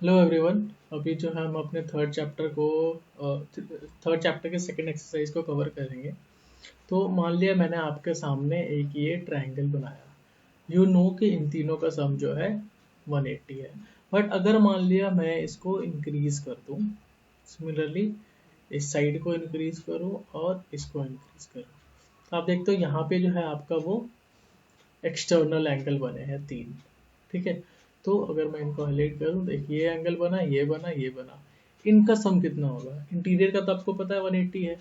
Hello everyone. अभी जो है हम अपने थर्ड चैप्टर के सेकंड एक्सरसाइज को कवर करेंगे। तो मान लिया मैंने आपके सामने एक ये ट्रायंगल बनाया। यू नो कि इन तीनों का सम जो है 180 है। बट अगर मान लिया मैं इसको इंक्रीज कर दूं, सिमिलरली इस साइड को इंक्रीज करूं और इसको इंक्रीज करूं, तो आप देखते हो यहाँ पे जो है आपका वो एक्सटर्नल एंगल बने हैं तीन। ठीक है, तो अगर मैं इनको हाईलाइट करूँ, देखिए ये एंगल बना, ये बना, ये बना। इनका सम कितना होगा? इंटीरियर का तो आपको पता है 180 है,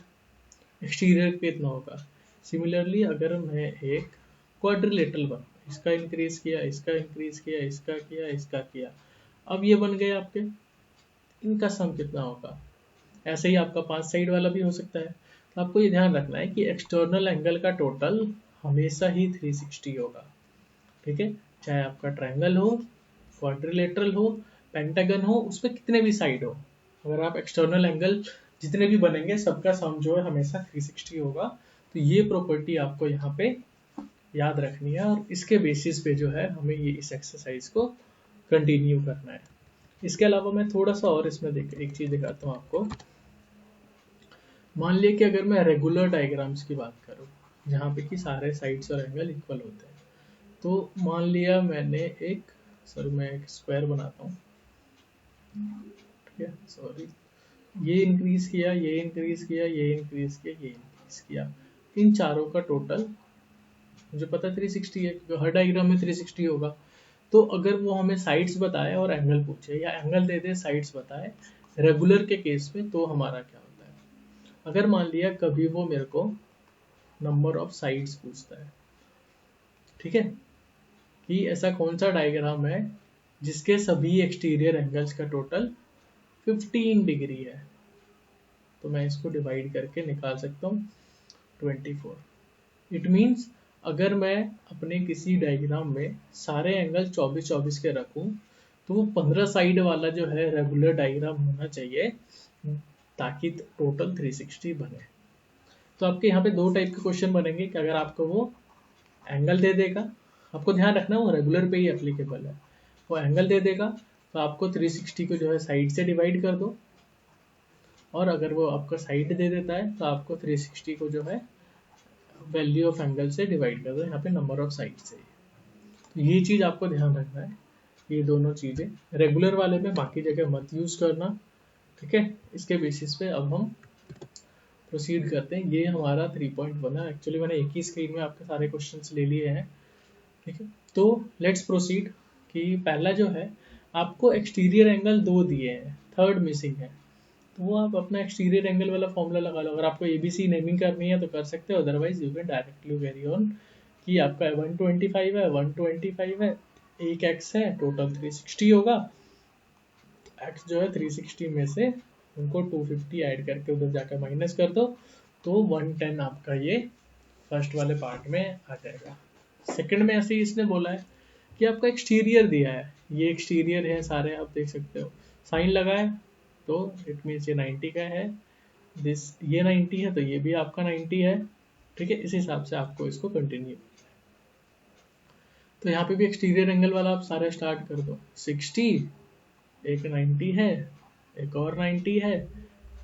एक्सटीरियर कितना होगा? सिमिलरली अगर मैं एक क्वाड्रिलेटरल बना, इसका इंक्रीज किया, इसका इंक्रीज किया, इसका किया, इसका किया, अब ये बन गए आपके, इनका सम कितना होगा? ऐसे ही आपका 5 साइड वाला भी हो सकता है। तो आपको ये ध्यान रखना है कि एक्सटर्नल एंगल का टोटल हमेशा ही 360 होगा। ठीक है, चाहे आपका ट्रायंगल हो, क्वाड्रिलेटरल हो, पेंटागन हो, उसमें कितने भी साइड हो, अगर आप एक्सटर्नल एंगल जितने भी बनेंगे सबका सम जो है हमेशा 360 होगा। तो ये प्रॉपर्टी आपको यहाँ पे याद रखनी है और इसके बेसिस पे जो है हमें ये इस एक्सरसाइज को कंटिन्यू करना है। इसके अलावा मैं थोड़ा सा और इसमें एक चीज दिखाता हूँ आपको। मान लिया कि अगर मैं रेगुलर डायग्राम्स की बात करूँ, जहाँ पे कि सारे साइड्स और एंगल इक्वल होते हैं, तो मान लिया मैंने मैं एक स्क्वायर बनाता हूँ। ठीक है, सॉरी, ये इंक्रीज किया, ये इंक्रीज किया, ये इंक्रीज किया, ये इंक्रीज किया, इन चारों का टोटल मुझे पता 360 है, क्योंकि हर डायग्राम में 360 होगा। तो अगर वो हमें साइड्स बताए और एंगल पूछे, या एंगल दे दे साइड्स बताए रेगुलर के केस में, तो हमारा क्या होता है? अगर मान लिया कभी वो मेरे को नंबर ऑफ साइड्स पूछता है, ठीक है, कि ऐसा कौन सा डायग्राम है जिसके सभी एक्सटीरियर एंगल्स का टोटल 15 डिग्री है, तो मैं इसको डिवाइड करके निकाल सकता हूँ 24। इट मीन्स अगर मैं अपने किसी डायग्राम में सारे एंगल 24-24 के रखूं, तो वो 15 साइड वाला जो है रेगुलर डायग्राम होना चाहिए, ताकि टोटल 360 बने। तो आपके यहाँ पे दो टाइप के क्वेश्चन बनेंगे कि अगर आपको वो एंगल दे देगा, आपको ध्यान रखना वो रेगुलर पे ही एप्लीकेबल है, वो एंगल दे देगा तो आपको 360 को जो है साइड से डिवाइड कर दो, और अगर वो आपका साइड दे देता है तो आपको 360 को जो है वैल्यू ऑफ एंगल से डिवाइड कर दो, यहाँ पे नंबर ऑफ साइड से। तो ये चीज़ आपको ध्यान रखना है, ये दोनों चीज़ें रेगुलर वाले में बाकी जगह मत यूज़ करना। ठीक है, इसके बेसिस पे अब हम प्रोसीड करते हैं। ये हमारा 3.1 है, एक्चुअली मैंने एक ही स्क्रीन में आपके सारे क्वेश्चंस ले लिए हैं। ठीक है, तो लेट्स प्रोसीड। कि पहला जो है, आपको एक्सटीरियर एंगल 2 दिए हैं, थर्ड मिसिंग है, तो वो आप अपना एक्सटीरियर एंगल वाला फॉर्मूला लगा लो। अगर आपको एबीसी नेमिंग करनी है तो कर सकते हो, otherwise you can directly carry on कि आपका 125 है, 125 है, एक एक्स है, टोटल 360 होगा। एक्स जो है 360 में से उनको 250 ऐड करके उधर जाकर माइनस कर दो, तो 110 आपका ये फर्स्ट वाले पार्ट में आ जाएगा। सेकंड में ऐसे ही इसने बोला है कि आपका एक्सटीरियर दिया है, ये एक्सटीरियर है सारे, आप देख सकते हो साइन लगा है, तो इट मीन्स ये 90 का है, दिस ये 90 है तो ये भी आपका 90 है। ठीक है, इस हिसाब से आपको इसको कंटिन्यू, तो यहाँ पे भी एक्सटीरियर एंगल वाला आप सारे स्टार्ट कर दो। 60, एक 90 है, एक और 90 है,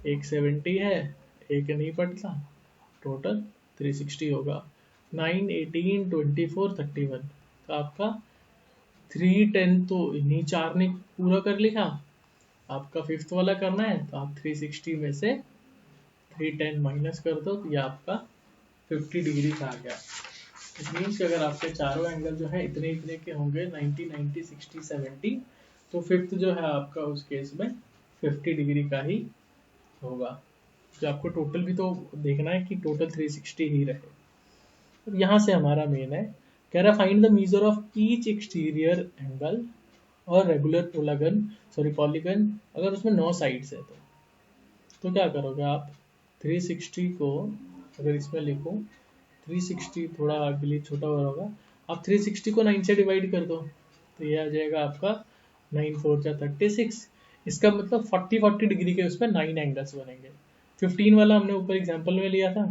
एक 70 है, एक नहीं पड़ता, टोटल 360 होगा। 9, 18, 24, 31, तो आपका 310 तो इन्हीं चार ने पूरा कर लिखा। आपका फिफ्थ वाला करना है तो आप 360 में से 310 माइनस कर दो, तो ये आपका 50 डिग्री का आ गया। इट मीन्स कि अगर आपके चारों एंगल जो है इतने इतने के होंगे, 90, 90, 60, 70, तो फिफ्थ जो है आपका उस केस में 50 डिग्री का ही होगा। तो आपको टोटल भी तो देखना है कि टोटल 360 ही रहे। अब यहाँ से हमारा मेन है, कह रहा find the measure of each exterior angle और रेगुलर पॉलीगन अगर उसमें 9 साइड्स है तो क्या करोगे आप? 360 को अगर इसमें लिखो, 360 थोड़ा आगे लिए छोटा हो होगा, आप 360 को 9 से डिवाइड कर दो, तो ये आ जाएगा आपका 9 4 जा 36। इसका मतलब 40 डिग्री के उसमें 9 एंगल्स बनेंगे। 15 वाला हमने ऊपर एग्जांपल में लिया था,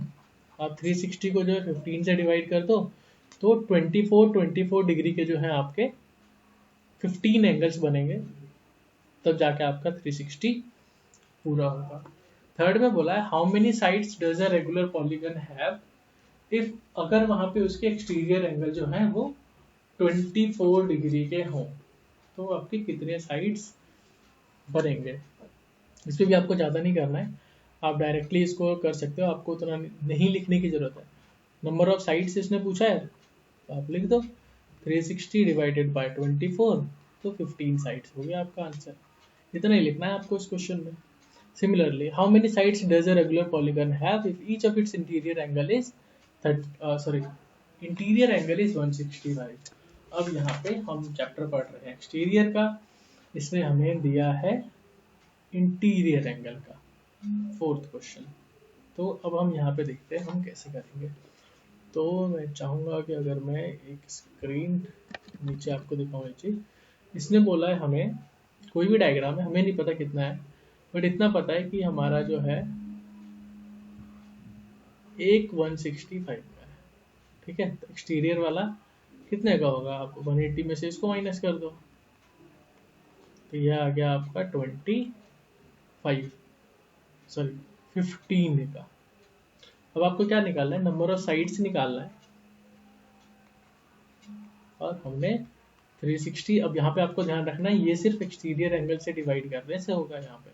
आप 360 को जो है 15 से डिवाइड कर दो, तो 24 डिग्री के जो है आपके 15 एंगल्स बनेंगे। तब जाके आपका 360 पूरा होगा। थर्ड में बोला है how many sides does a regular polygon have if, अगर वहां पे उसके एक्सटीरियर एंगल जो है वो 24 डिग्री के हों तो आपके कितने साइड्स बनेंगे। इसमें भी आपको ज़्यादा नहीं करना है, आप डायरेक्टली इसको कर सकते हो, आपको उतना नहीं लिखने की जरूरत है। नंबर ऑफ साइड्स इसने पूछा है तो आप लिख दो 360 डिवाइडेड बाय 24 तो 15 साइड्स हो गया आपका आंसर। इतना ही लिखना है आपको इस क्वेश्चन में। Similarly how many sides does a regular polygon have if each of its interior angle is interior angle is 165। अब यहाँ पे हम चैप्टर पढ़ रहे हैं एक्सटीरियर का, इसने हमें दिया है इंटीरियर एंगल का फोर्थ क्वेश्चन। तो अब हम यहाँ पे देखते हैं हम कैसे करेंगे। तो मैं चाहूँगा कि अगर मैं एक स्क्रीन नीचे आपको दिखाऊँ ये चीज़, इसने बोला है हमें कोई भी डायग्राम है, हमें नहीं पता कितना है, बट इतना पता है कि हमारा जो है एक 165 का है, ठीक है। तो एक्सटीरियर वाला कितने का होगा, आप 180 में से इसको माइनस कर दो तो यह आ गया आपका 15 का। अब आपको क्या निकालना है, नंबर ऑफ साइड्स निकालना है, और हमने 360। अब यहाँ पे आपको ध्यान रखना है ये सिर्फ एक्सटीरियर एंगल से डिवाइड करने से होगा, यहाँ पे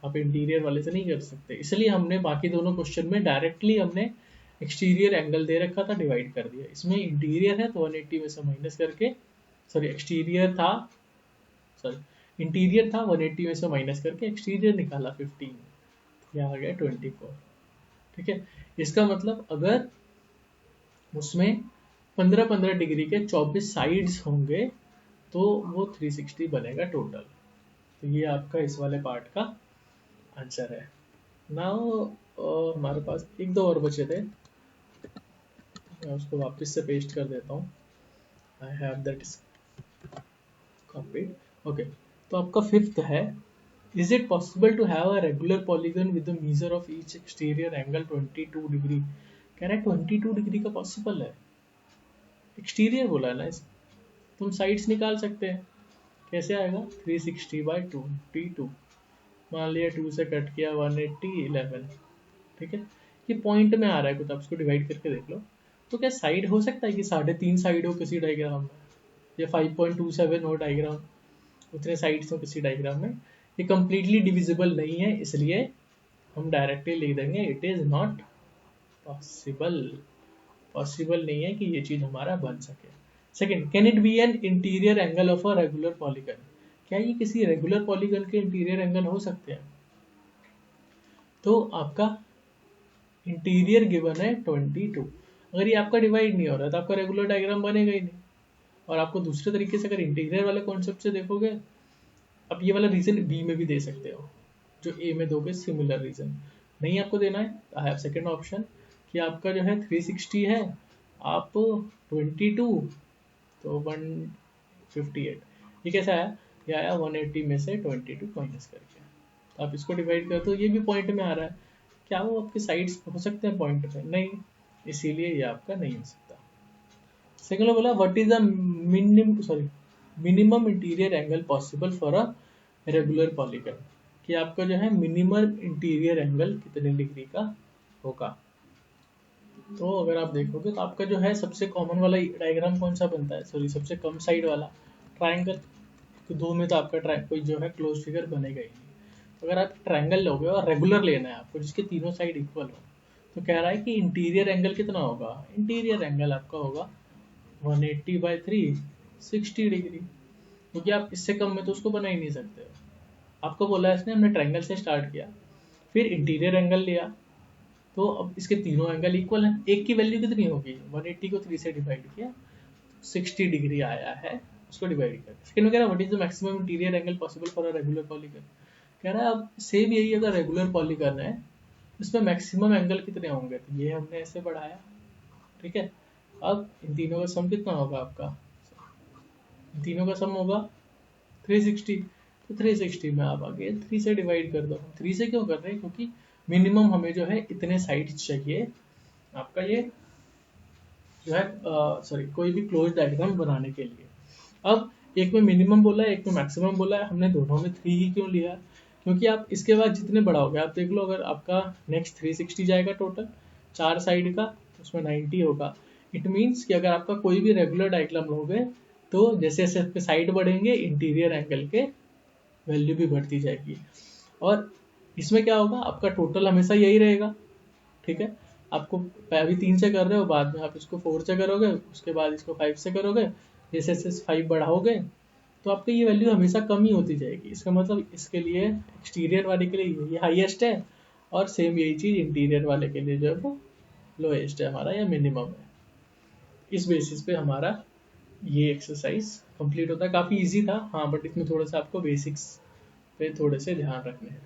आप इंटीरियर वाले से नहीं कर सकते, इसलिए हमने बाकी दोनों क्वेश्चन में डायरेक्टली हमने एक्सटीरियर एंगल दे रखा था, डिवाइड कर दिया। इसमें इंटीरियर है तो 180 में से माइनस करके, इंटीरियर था 180 में से माइनस करके एक्सटीरियर निकाला 15, यहाँ आ गया 24, ठीक है। इसका मतलब अगर उसमें 15-15 डिग्री के 24 साइड्स होंगे तो वो 360 बनेगा टोटल। तो ये आपका इस वाले पार्ट का आंसर है। नाउ हमारे पास एक दो और बचे थे, मैं उसको वापस से पेस्ट कर देता हूँ। I have that copied. Okay, तो आपका फिफ्थ है, is it possible to have a regular polygon with the measure of each exterior angle 22 degree. कह रहा है 22 डिग्री का पॉसिबल है, एक्सटीरियर बोला है ना इस, तुम साइड्स निकाल सकते हैं। कैसे आएगा, 360 बाई 22, मान लिया 2 से कट किया 180 11, ठीक है। ये पॉइंट में आ रहा है कुछ, आप इसको डिवाइड करके देख लो। तो क्या साइड हो सकता है कि 3.5 साइड हो किसी डायग्राम में, या 5.27 हो डायग्राम, उतने साइड्स हो किसी डायग्राम में। ये कंप्लीटली डिविजिबल नहीं है, इसलिए हम डायरेक्टली लिख देंगे it is not possible. Possible नहीं है कि ये चीज हमारा बन सके। Second, can it be an interior angle of a regular polygon. क्या ये किसी रेगुलर पॉलीगन के इंटीरियर एंगल हो सकते हैं। तो आपका इंटीरियर गिवन है 22, अगर ये आपका डिवाइड नहीं हो रहा है तो आपका रेगुलर डायग्राम बनेगा ही नहीं। और आपको दूसरे तरीके से अगर इंटीरियर वाले कॉन्सेप्ट से देखोगे, अब ये वाला रीजन बी में भी दे सकते हो, जो ए में दोगे सिमिलर रीजन नहीं आपको देना है। आई हैव सेकंड ऑप्शन कि आपका जो है 360 है, आप 22 तो 158, ये कैसा आया, ये आया 180 में से 22 माइनस करके, तो आप इसको डिवाइड कर दो, ये भी पॉइंट में आ रहा है। क्या वो आपके साइड्स हो सकते हैं पॉइंट पे, नहीं, इसीलिए ये आपका नहीं हो सकता। सेकंड बोला what is the minimum interior angle possible for a regular polygon, कि आपका जो है मिनिमम इंटीरियर एंगल कितने डिग्री का होगा। तो अगर आप देखोगे तो आपका जो है सबसे कॉमन वाला डायग्राम कौन सा बनता है, सबसे कम साइड वाला ट्राइंगल। दो में तो आपका कोई जो है क्लोज फिगर बनेगा ही नहीं। तो अगर आप ट्राइंगल लोगे और रेगुलर लेना है आपको जिसके तीनों साइड इक्वल हो, तो कह रहा है कि इंटीरियर एंगल कितना होगा, इंटीरियर एंगल आपका होगा 180 बाई 3 60 डिग्री, क्योंकि आप इससे कम में तो उसको बना ही नहीं सकते हो। आपको बोला है इसने, हमने ट्राइंगल से स्टार्ट किया, फिर इंटीरियर एंगल लिया, तो अब इसके तीनों एंगल इक्वल हैं। एक की वैल्यू कितनी होगी, 180 को 3 से डिवाइड किया 60 डिग्री आया है, उसको डिवाइड कर। सेकंड में कह रहा है what is the maximum interior angle possible for a regular polygon. कह रहा है अब सेम यही अगर रेगुलर पॉलीगन है इसमें मैक्सिमम एंगल कितने होंगे, तो ये हमने ऐसे बढ़ाया, ठीक है। अब इन तीनों का सम कितना होगा आपका, तीनों का सम होगा 360, तो 360 में आप आगे 3 से डिवाइड कर दो। 3 से क्यों कर रहे हैं, क्योंकि मिनिमम हमें जो है इतने साइड्स चाहिए आपका ये जो है कोई भी क्लोज डायग्राम बनाने के लिए। अब एक में मिनिमम बोला है, एक में मैक्सिमम बोला है, हमने दोनों में 3 ही क्यों लिया? क्योंकि आप इसके बाद जितने बढ़ाओगे, आप देख लो अगर आपका नेक्स्ट 360 जाएगा टोटल 4 साइड का, तो उसमें 90 होगा। इट मीन्स कि अगर आपका कोई भी रेगुलर डायग्राम लोगे तो जैसे जैसे इसके साइड बढ़ेंगे इंटीरियर एंगल के वैल्यू भी बढ़ती जाएगी। और इसमें क्या होगा, आपका टोटल हमेशा यही रहेगा, ठीक है। आपको अभी 3 से कर रहे हो, बाद में आप इसको 4 से करोगे, उसके बाद इसको 5 से करोगे, जैसे जैसे 5 बढ़ाओगे तो आपकी ये वैल्यू हमेशा कम ही होती जाएगी। इसका मतलब इसके लिए एक्सटीरियर वाले के लिए ये हाईएस्ट है, और सेम यही चीज़ इंटीरियर वाले के लिए जो है वो लोएस्ट है हमारा या मिनिमम है। इस बेसिस पे हमारा ये एक्सरसाइज कंप्लीट होता है। काफ़ी इजी था हाँ, बट इसमें थोड़ा सा आपको बेसिक्स पे थोड़े से ध्यान रखने हैं।